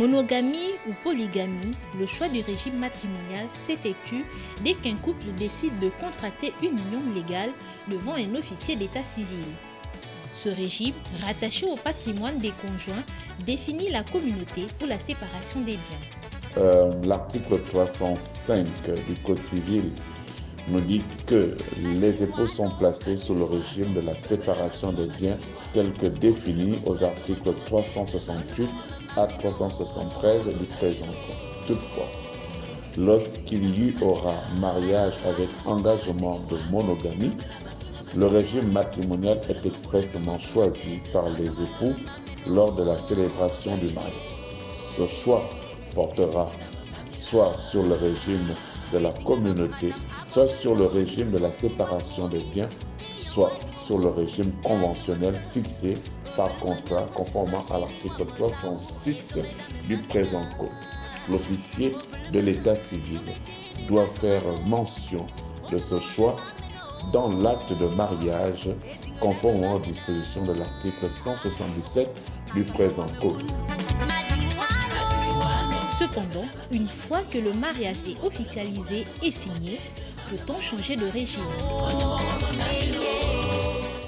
Monogamie ou polygamie, le choix du régime matrimonial s'effectue dès qu'un couple décide de contracter une union légale devant un officier d'état civil. Ce régime, rattaché au patrimoine des conjoints, définit la communauté ou la séparation des biens. L'article 305 du Code civil nous dit que les époux sont placés sous le régime de la séparation des biens tel que défini aux articles 368 à 373 du présent Code. Toutefois, lorsqu'il y aura mariage avec engagement de monogamie, le régime matrimonial est expressément choisi par les époux lors de la célébration du mariage. Ce choix portera soit sur le régime de la communauté, soit sur le régime de la séparation des biens, soit sur le régime conventionnel fixé par contrat conformément à l'article 306 du présent Code. L'officier de l'état civil doit faire mention de ce choix dans l'acte de mariage conformément aux dispositions de l'article 177 du présent Code. Cependant, une fois que le mariage est officialisé et signé, peut-on changer de régime?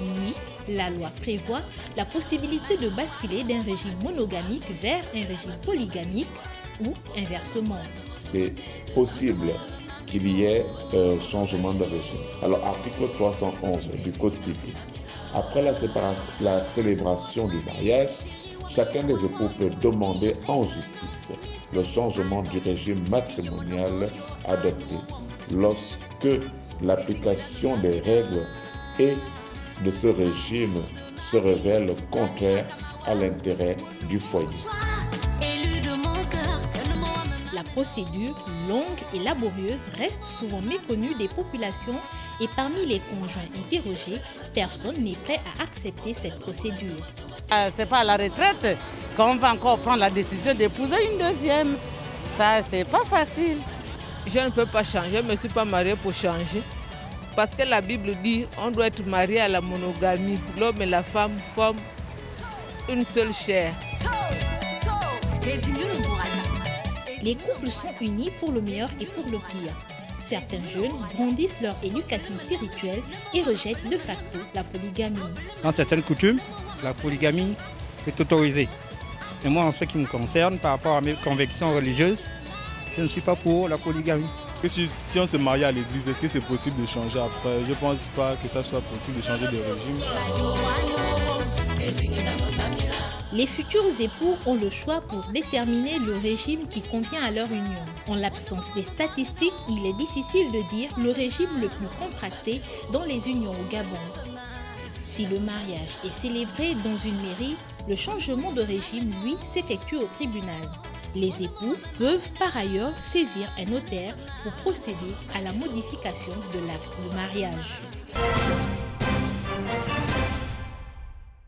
Oui, la loi prévoit la possibilité de basculer d'un régime monogamique vers un régime polygamique ou inversement. C'est possible qu'il y ait changement de régime. Alors, article 311 du Code civil. Après la célébration du mariage, chacun des époux peut demander en justice le changement du régime matrimonial adopté lorsque l'application des règles et de ce régime se révèle contraire à l'intérêt du foyer. La procédure, longue et laborieuse, reste souvent méconnue des populations et parmi les conjoints interrogés, personne n'est prêt à accepter cette procédure. C'est pas à la retraite qu'on va encore prendre la décision d'épouser une deuxième. Ça, c'est pas facile. Je ne peux pas changer, je ne me suis pas mariée pour changer. Parce que la Bible dit qu'on doit être marié à la monogamie. L'homme et la femme forment une seule chair. Les couples sont unis pour le meilleur et pour le pire. Certains jeunes brandissent leur éducation spirituelle et rejettent de facto la polygamie. Dans certaines coutumes, la polygamie est autorisée. Et moi, en ce qui me concerne, par rapport à mes convictions religieuses, je ne suis pas pour la polygamie. Si on se marie à l'église, est-ce que c'est possible de changer après? Je ne pense pas que ça soit possible de changer de régime. Les futurs époux ont le choix pour déterminer le régime qui convient à leur union. En l'absence des statistiques, il est difficile de dire le régime le plus contracté dans les unions au Gabon. Si le mariage est célébré dans une mairie, le changement de régime, lui, s'effectue au tribunal. Les époux peuvent par ailleurs saisir un notaire pour procéder à la modification de l'acte de mariage.